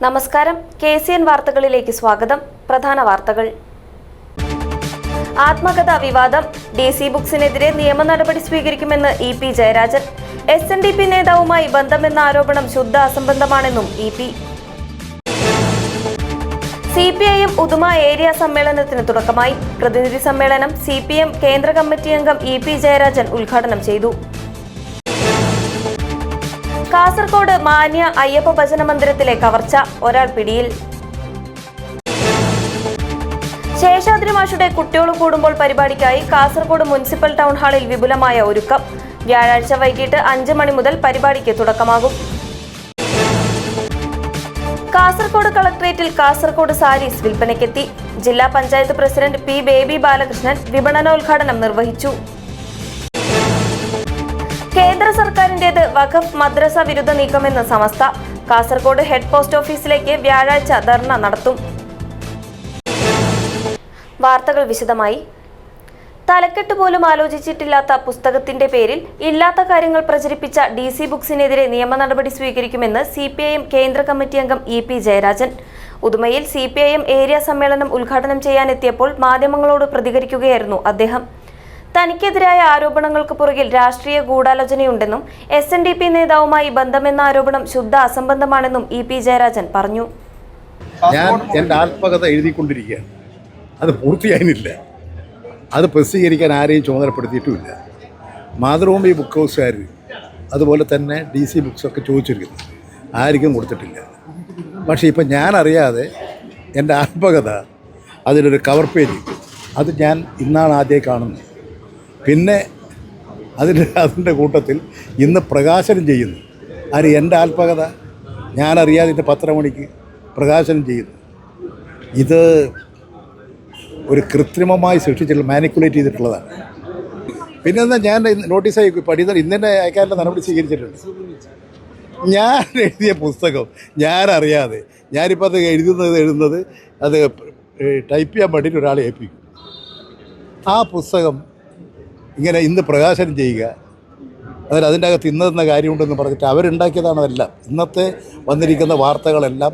നമസ്കാരം. KCN വാർത്തകളിലേക്ക് സ്വാഗതം. പ്രധാന വാർത്തകൾ. ആത്മകഥാ വിവാദം. DC ബുക്സിനെതിരെ നിയമ നടപടി സ്വീകരിക്കുമെന്ന് EP ജയരാജൻ. SNDP നേതാവുമായി ബന്ധമെന്ന ആരോപണം ശുദ്ധ അസംബന്ധമാണെന്നും EP. CPIM ഉദുമ ഏരിയ സമ്മേളനത്തിന് തുടക്കമായി. പ്രതിനിധി സമ്മേളനം CPM കേന്ദ്ര കമ്മിറ്റി അംഗം EP ജയരാജൻ ഉദ്ഘാടനം ചെയ്തു. കാസർഗോഡ് മാന്യ അയ്യപ്പ ഭജന മന്ദിരത്തിലെ കവർച്ച, ഒരാൾ പിടിയിൽ. ശേഷാദ്രി മാഷുടെ കുട്ടിയോള് കൂടുമ്പോൾ പരിപാടിക്കായി കാസർഗോഡ് മുനിസിപ്പൽ ടൗൺ ഹാളിൽ വിപുലമായ ഒരുക്കം. വ്യാഴാഴ്ച വൈകിട്ട് 5 മണി മുതൽ പരിപാടിക്ക് തുടക്കമാകും. കാസർഗോഡ് കളക്ട്രേറ്റിൽ കാസർഗോഡ് സാരീസ് വിൽപ്പനയ്ക്കെത്തി. ജില്ലാ പഞ്ചായത്ത് പ്രസിഡന്റ് P. ബേബി ബാലകൃഷ്ണൻ വിപണനോദ്ഘാടനം നിർവഹിച്ചു. കേന്ദ്ര സർക്കാരിന്റേത് വഖഫ് മദ്രസ വിരുദ്ധ നീക്കമെന്ന് സമസ്ത. കാസർഗോഡ് ഹെഡ് പോസ്റ്റ് ഓഫീസിലേക്ക് വ്യാഴാഴ്ച ധർണ നടത്തും. വാർത്തകൾ വിശദമായി. തലക്കെട്ട് പോലും ആലോചിച്ചിട്ടില്ലാത്ത പുസ്തകത്തിന്റെ പേരിൽ ഇല്ലാത്ത കാര്യങ്ങൾ പ്രചരിപ്പിച്ച DC ബുക്സിനെതിരെ നിയമ നടപടി സ്വീകരിക്കുമെന്ന് CPIM കേന്ദ്ര കമ്മിറ്റി അംഗം EP ജയരാജൻ. ഉദുമയിൽ CPIM ഏരിയ സമ്മേളനം ഉദ്ഘാടനം ചെയ്യാനെത്തിയപ്പോൾ മാധ്യമങ്ങളോട് പ്രതികരിക്കുകയായിരുന്നു അദ്ദേഹം. തനിക്കെതിരായ ആരോപണങ്ങൾക്ക് പുറകിൽ രാഷ്ട്രീയ ഗൂഢാലോചനയുണ്ടെന്നും SNDP നേതാവുമായി ബന്ധമെന്ന ആരോപണം ശുദ്ധ അസംബന്ധമാണെന്നും EP ജയരാജൻ പറഞ്ഞു. ഞാൻ എൻ്റെ ആത്മകഥ എഴുതിക്കൊണ്ടിരിക്കുകയാണ്. അത് പൂർത്തിയായില്ല. അത് പ്രസിദ്ധീകരിക്കാൻ ആരെയും ചുമതലപ്പെടുത്തിയിട്ടുമില്ല. മാതൃഭൂമി ബുക്ക് ഹൗസുകാർ അതുപോലെ തന്നെ DC ബുക്സൊക്കെ ചോദിച്ചിരിക്കുന്നു, ആർക്കും കൊടുത്തിട്ടില്ല. പക്ഷേ ഇപ്പം ഞാൻ അറിയാതെ എൻ്റെ ആത്മകഥ അതിലൊരു കവർ പേജ്, അത് ഞാൻ ഇന്നാണ് ആദ്യമായി കാണുന്നത്. പിന്നെ അതിൻ്റെ കൂട്ടത്തിൽ ഇന്ന് പ്രകാശനം ചെയ്യുന്നു. ആര്? എൻ്റെ ആത്മകഥ ഞാനറിയാതെ ഇതിൻ്റെ 10 മണിക്ക് പ്രകാശനം ചെയ്യുന്നു. ഇത് ഒരു കൃത്രിമമായി സൃഷ്ടിച്ചിട്ടുള്ള, മാനിക്കുലേറ്റ് ചെയ്തിട്ടുള്ളതാണ്. പിന്നെ എന്താ, ഞാൻ നോട്ടീസായി പഠിത്തം ഇന്നെ അയക്കാനുള്ള നടപടി സ്വീകരിച്ചിട്ടുണ്ട്. ഞാൻ എഴുതിയ പുസ്തകം ഞാനറിയാതെ, ഞാനിപ്പോൾ അത് എഴുതുന്നത് അത് ടൈപ്പ് ചെയ്യാൻ വേണ്ടിയിട്ട് ഒരാളെ ഏൽപ്പിക്കും. ആ പുസ്തകം ഇങ്ങനെ ഇന്ന് പ്രകാശനം ചെയ്യുക, അതിൻ്റെ അകത്ത് ഇന്നെന്ന കാര്യമുണ്ടെന്ന് പറഞ്ഞിട്ട് അവരുണ്ടാക്കിയതാണ് അതെല്ലാം. ഇന്നത്തെ വന്നിരിക്കുന്ന വാർത്തകളെല്ലാം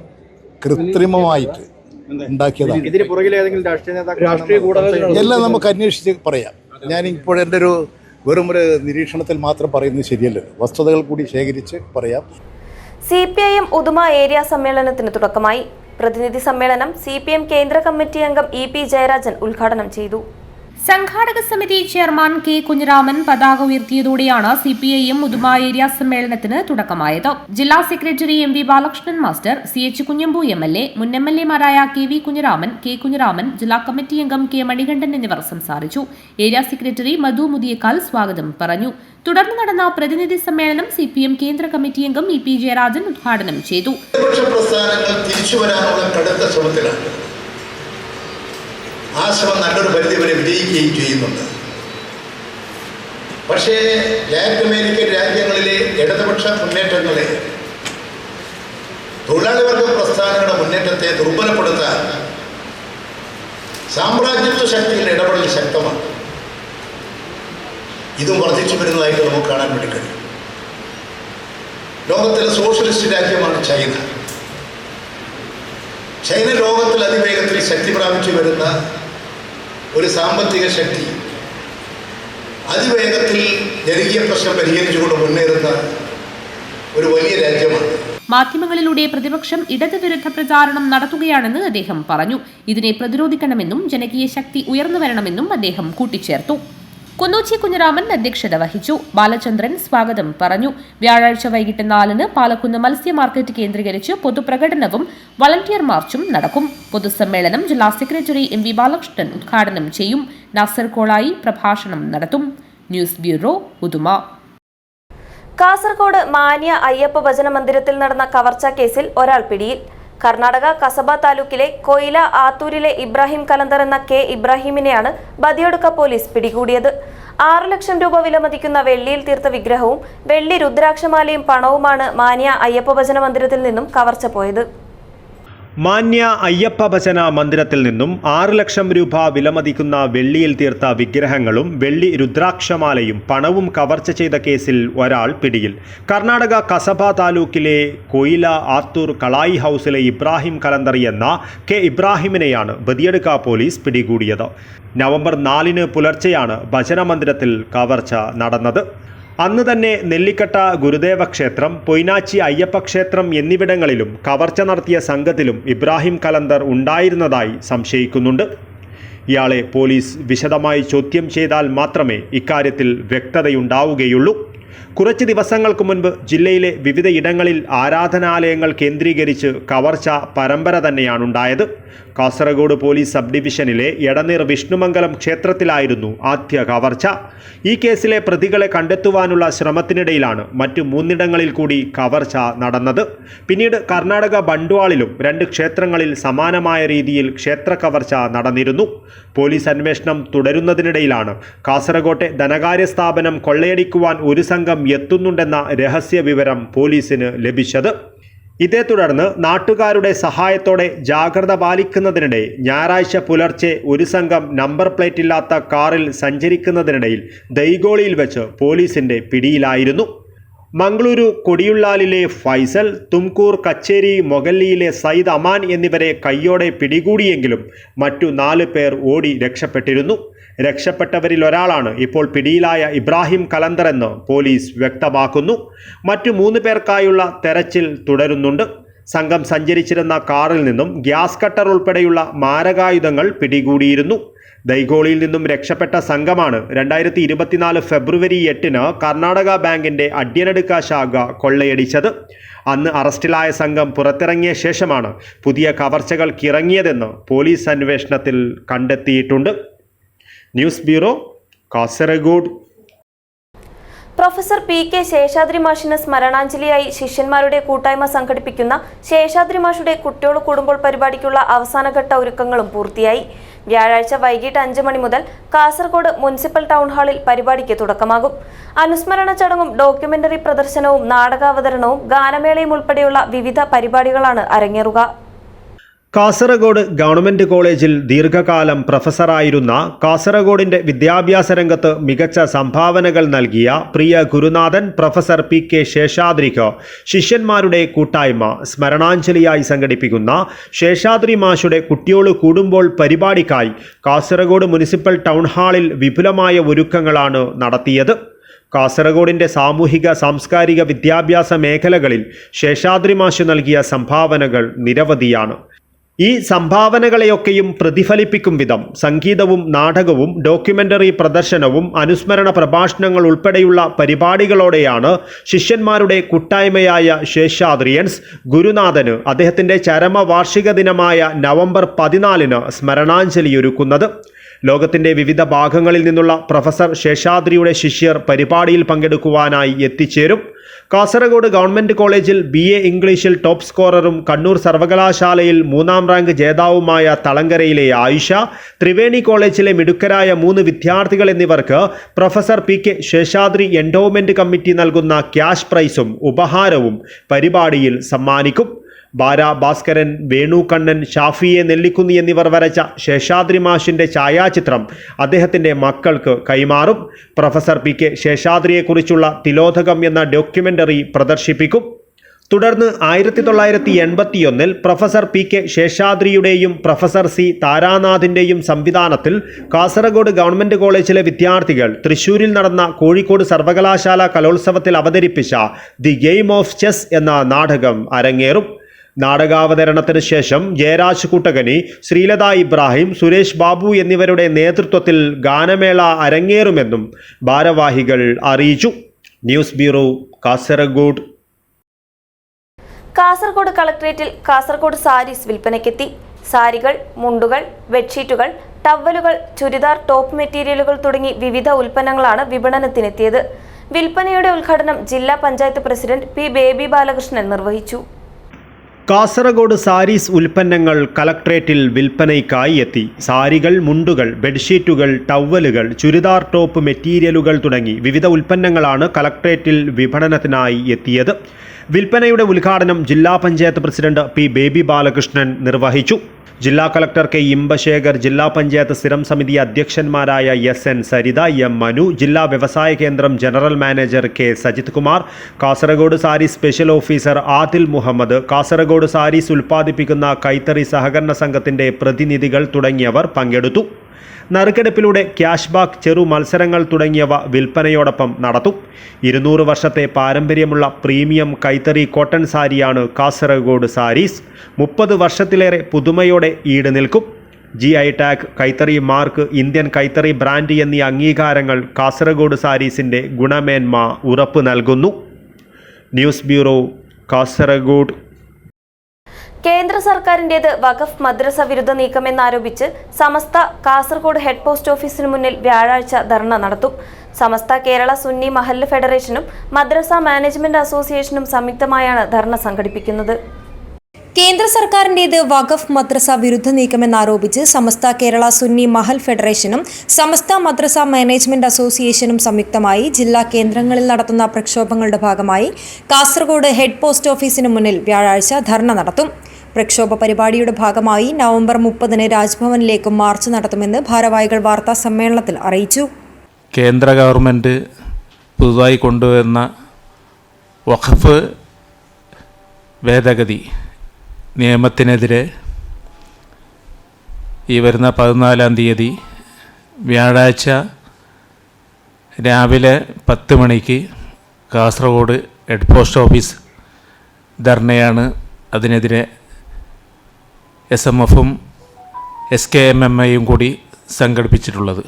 കൃത്രിമമായിട്ട് ഉണ്ടാക്കിയതാണ്. എല്ലാം നമുക്ക് അന്വേഷിച്ച് പറയാം. ഞാനിപ്പോഴെൻ്റെ വെറുമൊരു നിരീക്ഷണത്തിൽ മാത്രം പറയുന്നത് ശരിയല്ലല്ലോ, വസ്തുതകൾ കൂടി ശേഖരിച്ച് പറയാം. CPIM ഉദുമ ഏരിയ സമ്മേളനത്തിന് തുടക്കമായി. പ്രതിനിധി സമ്മേളനം CPM കേന്ദ്ര കമ്മിറ്റി അംഗം EP ജയരാജൻ ഉദ്ഘാടനം ചെയ്തു. സംഘാടക സമിതി ചെയർമാൻ K. കുഞ്ഞിരാമൻ പതാക ഉയർത്തിയതോടെയാണ് CPIM ഉദുമ ഏരിയ സമ്മേളനത്തിന് തുടക്കമായത്. ജില്ലാ secretary MV Balakrishnan master, CH Kunhambu MLA, മുൻ MLA മാരായ KV കുഞ്ഞിരാമൻ, K. കുഞ്ഞിരാമൻ, ജില്ലാ കമ്മിറ്റി അംഗം K. മണികണ്ഠൻ എന്നിവർ സംസാരിച്ചു. ഏരിയ സെക്രട്ടറി മധു മുതിയേക്കാൽ സ്വാഗതം പറഞ്ഞു. തുടർന്ന് നടന്ന പ്രതിനിധി സമ്മേളനം CPM കേന്ദ്ര കമ്മിറ്റി അംഗം EP ജയരാജൻ ഉദ്ഘാടനം ചെയ്തു. ആ ശ്രമം നല്ലൊരു പരിധി വരെ വിജയിക്കുകയും ചെയ്യുന്നുണ്ട്. പക്ഷേ ലാറ്റിൻ അമേരിക്കൻ രാജ്യങ്ങളിലെ ഇടതുപക്ഷ മുന്നേറ്റങ്ങളെ, തൊഴിലാളി വർഗ പ്രസ്ഥാനങ്ങളുടെ മുന്നേറ്റത്തെ ദുർബലപ്പെടുത്താൻ സാമ്രാജ്യത്വ ശക്തികളുടെ ഇടപെടൽ ശക്തമാണ്. ഇതും വർദ്ധിച്ചു വരുന്നതായിട്ട് നമുക്ക് കാണാൻ വേണ്ടി കഴിയും. ലോകത്തിലെ സോഷ്യലിസ്റ്റ് രാജ്യമാണ് ചൈന. ലോകത്തിൽ അതിവേഗത്തിൽ ശക്തി പ്രാപിച്ചു വരുന്ന ഒരു സാമ്പത്തിക ശക്തി, അതിവേഗത്തിൽ ജനകീയ പ്രശ്നം പരിഹരിച്ചുകൊണ്ട് മുന്നേറുന്ന ഒരു വലിയ രാജ്യമാണ്. മാധ്യമങ്ങളിലൂടെ പ്രതിപക്ഷം ഇടതുവിരുദ്ധ പ്രചാരണം നടത്തുകയാണെന്ന് അദ്ദേഹം പറഞ്ഞു. ഇതിനെ പ്രതിരോധിക്കണമെന്നും ജനകീയ ശക്തി ഉയർന്നു വരണമെന്നും അദ്ദേഹം കൂട്ടിച്ചേർത്തു. കുന്നൂച്ചി കുഞ്ഞിരാമൻ അധ്യക്ഷത വഹിച്ചു. ബാലചന്ദ്രൻ സ്വാഗതം പറഞ്ഞു. വ്യാഴാഴ്ച വൈകിട്ട് 4-ന് പാലക്കുന്ന് മത്സ്യ മാർക്കറ്റ് കേന്ദ്രീകരിച്ച് പൊതുപ്രകടനവും വളണ്ടിയർ മാർച്ചും നടക്കും. പൊതുസമ്മേളനം ജില്ലാ സെക്രട്ടറി MV ബാലകൃഷ്ണൻ ഉദ്ഘാടനം ചെയ്യും. നാസർ കോളായി പ്രഭാഷണം നടത്തും. News bureau, Uduma. കാസർഗോഡ് മാന്യ അയ്യപ്പ ഭജന മന്ദിരത്തിൽ നടന്ന കവർച്ചാ കേസിൽ ഒരാൾ പിടിയിൽ. കർണാടക കസബ താലൂക്കിലെ കൊയില ആത്തൂരിലെ ഇബ്രാഹിം കലന്തർ എന്ന K. ഇബ്രാഹിമിനെയാണ് ബദിയടുക്ക പോലീസ് പിടികൂടിയത്. 6 ലക്ഷം രൂപ വിലമതിക്കുന്ന വെള്ളിയിൽ തീർത്ത വിഗ്രഹവും വെള്ളി രുദ്രാക്ഷമാലയും പണവുമാണ് മാന്യ അയ്യപ്പ ഭജന മന്ദിരത്തിൽ നിന്നും കവർച്ച പോയത്. മാന്യ അയ്യപ്പ ഭജന മന്ദിരത്തിൽ നിന്നും 6 ലക്ഷം രൂപ വിലമതിക്കുന്ന വെള്ളിയിൽ തീർത്ത വിഗ്രഹങ്ങളും വെള്ളി രുദ്രാക്ഷമാലയും പണവും കവർച്ച ചെയ്ത കേസിൽ ഒരാൾ പിടിയിൽ. കർണാടക കസബ താലൂക്കിലെ കൊയില ആത്തൂർ കളായി ഹൗസിലെ ഇബ്രാഹിം കലന്തറി എന്ന കെ ഇബ്രാഹിമിനെയാണ് ബദിയടുക്ക പോലീസ് പിടികൂടിയത്. നവംബർ 4 പുലർച്ചെയാണ് ഭജന മന്ദിരത്തിൽ കവർച്ച നടന്നത്. അന്ന് തന്നെ നെല്ലിക്കട്ട ഗുരുദേവ ക്ഷേത്രം, പൊയ്നാച്ചി അയ്യപ്പ ക്ഷേത്രം എന്നിവിടങ്ങളിലും കവർച്ച നടത്തിയ സംഘത്തിലും ഇബ്രാഹിം കലന്തർ ഉണ്ടായിരുന്നതായി സംശയിക്കുന്നുണ്ട്. ഇയാളെ പോലീസ് വിശദമായി ചോദ്യം ചെയ്താൽ മാത്രമേ ഇക്കാര്യത്തിൽ വ്യക്തതയുണ്ടാവുകയുള്ളൂ. കുറച്ച് ദിവസങ്ങൾക്ക് മുൻപ് ജില്ലയിലെ വിവിധ ഇടങ്ങളിൽ ആരാധനാലയങ്ങൾ കേന്ദ്രീകരിച്ച് കവർച്ച പരമ്പര തന്നെയാണുണ്ടായത്. കാസർഗോഡ് പോലീസ് സബ് ഡിവിഷനിലെ എടനീർ വിഷ്ണുമംഗലം ക്ഷേത്രത്തിലായിരുന്നു ആദ്യ കവർച്ച. ഈ കേസിലെ പ്രതികളെ കണ്ടെത്തുവാനുള്ള ശ്രമത്തിനിടയിലാണ് മറ്റു 3 കൂടി കവർച്ച നടന്നത്. പിന്നീട് കർണാടക ബണ്ട്വാളിലും 2 ക്ഷേത്രങ്ങളിൽ സമാനമായ രീതിയിൽ ക്ഷേത്ര കവർച്ച നടന്നിരുന്നു. പോലീസ് അന്വേഷണം തുടരുന്നതിനിടയിലാണ് കാസർഗോട്ടെ ധനകാര്യ സ്ഥാപനം കൊള്ളയടിക്കുവാൻ ഒരു സംഘം എത്തുന്നുണ്ടെന്ന രഹസ്യ വിവരം പോലീസിന് ലഭിച്ചത്. ഇതേ തുടർന്ന് നാട്ടുകാരുടെ സഹായത്തോടെ ജാഗ്രത പാലിക്കുന്നതിനിടെ ഞായറാഴ്ച പുലർച്ചെ ഒരു സംഘം നമ്പർ പ്ലേറ്റ് ഇല്ലാത്ത കാറിൽ സഞ്ചരിക്കുന്നതിനിടയിൽ ദൈഗോളിയിൽ വെച്ച് പോലീസിന്റെ പിടിയിലായിരുന്നു. മംഗളൂരു കൊടിയുള്ളാലിലെ ഫൈസൽ, തുംകൂർ കച്ചേരി മൊഗല്ലിയിലെ സയ്യിദ് അമാൻ എന്നിവരെ കയ്യോടെ പിടികൂടിയെങ്കിലും മറ്റു 4 പേർ ഓടി രക്ഷപ്പെട്ടിരുന്നു. രക്ഷപ്പെട്ടവരിൽ ഒരാളാണ് ഇപ്പോൾ പിടിയിലായ ഇബ്രാഹിം കലന്തർ എന്ന് പോലീസ് വ്യക്തമാക്കുന്നു. മറ്റു 3 പേർക്കായുള്ള തെരച്ചിൽ തുടരുന്നുണ്ട്. സംഘം സഞ്ചരിച്ചിരുന്ന കാറിൽ നിന്നും ഗ്യാസ് കട്ടർ ഉൾപ്പെടെയുള്ള മാരകായുധങ്ങൾ പിടികൂടിയിരുന്നു. ദൈഗോളിയിൽ നിന്നും രക്ഷപ്പെട്ട സംഘമാണ് 2024 ഫെബ്രുവരി 8 കർണാടക ബാങ്കിന്റെ അഡ്യനടുക്ക ശാഖ കൊള്ളയടിച്ചത്. അന്ന് അറസ്റ്റിലായ സംഘം പുറത്തിറങ്ങിയ ശേഷമാണ് പുതിയ കവർച്ചകൾക്കിറങ്ങിയതെന്ന് പോലീസ് അന്വേഷണത്തിൽ കണ്ടെത്തിയിട്ടുണ്ട്. News bureau, Kasaragod. Professor P K Seshadri മാഷിന് സ്മരണാഞ്ജലിയായി ശിഷ്യന്മാരുടെ കൂട്ടായ്മ സംഘടിപ്പിക്കുന്ന ശേഷാദ്രി മാഷുടെ കുട്ടിയോട് കൂടുമ്പോൾ പരിപാടിക്കുള്ള അവസാനഘട്ട ഒരുക്കങ്ങളും പൂർത്തിയായി. വ്യാഴാഴ്ച വൈകിട്ട് 5 മണി മുതൽ കാസർഗോഡ് മുനിസിപ്പൽ ടൗൺ ഹാളിൽ പരിപാടിക്ക് തുടക്കമാകും. അനുസ്മരണ ചടങ്ങും ഡോക്യുമെന്ററി പ്രദർശനവും നാടകാവതരണവും ഗാനമേളയും ഉൾപ്പെടെയുള്ള വിവിധ പരിപാടികളാണ് അരങ്ങേറുക. കാസർഗോഡ് ഗവൺമെൻറ് കോളേജിൽ ദീർഘകാലം പ്രൊഫസറായിരുന്ന കാസർഗോഡിൻ്റെ വിദ്യാഭ്യാസ രംഗത്ത് മികച്ച സംഭാവനകൾ നൽകിയ പ്രിയ ഗുരുനാഥൻ പ്രൊഫസർ പി കെ ശേഷാദ്രിക്ക് ശിഷ്യന്മാരുടെ കൂട്ടായ്മ സ്മരണാഞ്ജലിയായി സംഘടിപ്പിക്കുന്ന ശേഷാദ്രി മാഷുടെ കുട്ടിയോട് കൂടുമ്പോൾ പരിപാടിക്കായി കാസർഗോഡ് മുനിസിപ്പൽ ടൗൺ ഹാളിൽ വിപുലമായ ഒരുക്കങ്ങളാണ് നടത്തിയത്. കാസർഗോഡിൻ്റെ സാമൂഹിക സാംസ്കാരിക വിദ്യാഭ്യാസ മേഖലകളിൽ ശേഷാദ്രി മാഷ് നൽകിയ സംഭാവനകൾ നിരവധിയാണ്. ഈ സംഭാവനകളെയൊക്കെയും പ്രതിഫലിപ്പിക്കും വിധം സംഗീതവും നാടകവും ഡോക്യുമെൻ്ററി പ്രദർശനവും അനുസ്മരണ പ്രഭാഷണങ്ങൾ ഉൾപ്പെടെയുള്ള പരിപാടികളോടെയാണ് ശിഷ്യന്മാരുടെ കൂട്ടായ്മയായ ശേഷാദ്രിയൻസ് ഗുരുനാഥന് അദ്ദേഹത്തിൻ്റെ ചരമവാർഷിക ദിനമായ നവംബർ 14 സ്മരണാഞ്ജലിയൊരുക്കുന്നത്. ലോകത്തിൻ്റെ വിവിധ ഭാഗങ്ങളിൽ നിന്നുള്ള പ്രൊഫസർ ശേഷാദ്രിയുടെ ശിഷ്യർ പരിപാടിയിൽ പങ്കെടുക്കുവാനായി എത്തിച്ചേരും. കാസർഗോഡ് ഗവൺമെൻറ് കോളേജിൽ BA ഇംഗ്ലീഷിൽ ടോപ്പ് സ്കോററും കണ്ണൂർ സർവകലാശാലയിൽ 3ാം റാങ്ക് ജേതാവുമായ തളങ്കരയിലെ ആയിഷ, ത്രിവേണി കോളേജിലെ മിടുക്കരായ 3 വിദ്യാർത്ഥികൾ എന്നിവർക്ക് professor P K Seshadri endowment committee നൽകുന്ന ക്യാഷ് പ്രൈസും ഉപഹാരവും പരിപാടിയിൽ സമ്മാനിക്കും. ബാര ഭാസ്കരൻ, വേണു കണ്ണൻ, ഷാഫിയെ നെല്ലിക്കുന്നി എന്നിവർ വരച്ച ശേഷാദ്രി മാഷിൻ്റെ ഛായാചിത്രം അദ്ദേഹത്തിൻ്റെ മക്കൾക്ക് കൈമാറും. പ്രൊഫസർ പി കെ ശേഷാദ്രിയെക്കുറിച്ചുള്ള തിലോദകം എന്ന ഡോക്യുമെൻ്ററി പ്രദർശിപ്പിക്കും. തുടർന്ന് 1981 പ്രൊഫസർ പി കെ ശേഷാദ്രിയുടെയും പ്രൊഫസർ സി താരാനാഥിൻ്റെയും സംവിധാനത്തിൽ കാസർഗോഡ് ഗവൺമെൻറ് കോളേജിലെ വിദ്യാർത്ഥികൾ തൃശ്ശൂരിൽ നടന്ന കോഴിക്കോട് സർവകലാശാല കലോത്സവത്തിൽ അവതരിപ്പിച്ച ദി ഗെയിം ഓഫ് ചെസ് എന്ന നാടകം അരങ്ങേറും. നാടകാവതരണത്തിന് ശേഷം ജയരാജ് കൂട്ടകനി, ശ്രീലത ഇബ്രാഹിം, സുരേഷ് ബാബു എന്നിവരുടെ നേതൃത്വത്തിൽ ഗാനമേള അരങ്ങേറുമെന്നും ഭാരവാഹികൾ അറിയിച്ചു. News bureau, Kasaragod. കാസർഗോഡ് കളക്ട്രേറ്റിൽ കാസർഗോഡ് സാരീസ് വിൽപ്പനയ്ക്കെത്തി. സാരികൾ, മുണ്ടുകൾ, ബെഡ്ഷീറ്റുകൾ, ടവലുകൾ, ചുരിദാർ, ടോപ്പ് മെറ്റീരിയലുകൾ തുടങ്ങി വിവിധ ഉൽപ്പന്നങ്ങളാണ് വിപണനത്തിനെത്തിയത്. വിൽപ്പനയുടെ ഉദ്ഘാടനം ജില്ലാ പഞ്ചായത്ത് പ്രസിഡന്റ് പി ബേബി ബാലകൃഷ്ണൻ നിർവഹിച്ചു. കാസർഗോഡ് സാരീസ് ഉൽപ്പന്നങ്ങൾ കളക്ട്രേറ്റിൽ വിൽപ്പനയ്ക്കായി എത്തി. സാരികൾ, മുണ്ടുകൾ, ബെഡ്ഷീറ്റുകൾ, ടവലുകൾ, ചുരിദാർ ടോപ്പ് മെറ്റീരിയലുകൾ തുടങ്ങി വിവിധ ഉൽപ്പന്നങ്ങളാണ് കളക്ട്രേറ്റിൽ വിപണനത്തിനായി എത്തിയത്. വിൽപ്പനയുടെ ഉദ്ഘാടനം ജില്ലാ പഞ്ചായത്ത് പ്രസിഡന്റ് പി ബേബി ബാലകൃഷ്ണൻ നിർവഹിച്ചു. ജില്ലാ കളക്ടർ കെ ഇമ്പശേഖർ, ജില്ലാ പഞ്ചായത്ത് സ്ഥിരം സമിതി അധ്യക്ഷന്മാരായ എൻ സരിത, എം മനു, ജില്ലാ വ്യവസായ കേന്ദ്രം general manager K Sajith Kumar, Kasaragod saris special officer Adil Muhammad, Kasaragod saris ഉൽപ്പാദിപ്പിക്കുന്ന കൈത്തറി സഹകരണ സംഘത്തിന്റെ പ്രതിനിധികൾ തുടങ്ങിയവർ പങ്കെടുത്തു. നറുക്കെടുപ്പിലൂടെ ക്യാഷ് ബാക്ക്, ചെറു മത്സരങ്ങൾ തുടങ്ങിയവ വിൽപ്പനയോടൊപ്പം നടത്തും. 200 വർഷത്തെ പാരമ്പര്യമുള്ള പ്രീമിയം കൈത്തറി കോട്ടൺ സാരിയാണ് കാസർഗോഡ് സാരീസ്. 30 വർഷത്തിലേറെ പുതുമയോടെ ഈട് നിൽക്കും. GI ടാഗ്, കൈത്തറി മാർക്ക്, ഇന്ത്യൻ കൈത്തറി ബ്രാൻഡ് എന്നീ അംഗീകാരങ്ങൾ കാസർഗോഡ് സാരീസിൻ്റെ ഗുണമേന്മ ഉറപ്പു നൽകുന്നു. News bureau, Kasaragod. കേന്ദ്ര സർക്കാരിന്റേത് വഖഫ് മദ്രസ വിരുദ്ധ നീക്കമെന്നാരോപിച്ച് സമസ്ത കാസർഗോഡ് ഹെഡ് പോസ്റ്റ് ഓഫീസിന് മുന്നിൽ വ്യാഴാഴ്ച ധർണ നടത്തും. സമസ്ത കേരള സുന്നി മഹല്ല് ഫെഡറേഷനും മദ്രസ മാനേജ്മെന്റ് അസോസിയേഷനും സംയുക്തമായാണ് ധർണ സംഘടിപ്പിക്കുന്നത്. കേന്ദ്ര സർക്കാരിന്റേത് വഖഫ് മദ്രസ വിരുദ്ധ നീക്കമെന്നാരോപിച്ച് സമസ്ത കേരള സുന്നി മഹൽ ഫെഡറേഷനും സമസ്ത മദ്രസ മാനേജ്മെന്റ് അസോസിയേഷനും സംയുക്തമായി ജില്ലാ കേന്ദ്രങ്ങളിൽ നടത്തുന്ന പ്രക്ഷോഭങ്ങളുടെ ഭാഗമായി കാസർഗോഡ് ഹെഡ് പോസ്റ്റ് ഓഫീസിന് മുന്നിൽ വ്യാഴാഴ്ച ധർണ നടത്തും. പ്രക്ഷോഭ പരിപാടിയുടെ ഭാഗമായി നവംബർ 30-ന് രാജ്ഭവനിലേക്കും മാർച്ച് നടത്തുമെന്ന് ഭാരവാഹികൾ വാർത്താ സമ്മേളനത്തിൽ അറിയിച്ചു. കേന്ദ്ര ഗവൺമെൻറ് പുതുതായി കൊണ്ടുവന്ന വഖഫ് ഭേദഗതി നിയമത്തിനെതിരെ ഈ വരുന്ന 14-ാം തീയതി വ്യാഴാഴ്ച രാവിലെ 10 മണിക്ക് കാസർഗോഡ് ഹെഡ് പോസ്റ്റ് ഓഫീസ് ധർണയാണ്. അതിനെതിരെ SMF-ഉം SKMMIയും കൂടി സംഘടിപ്പിച്ചിട്ടുള്ളത്.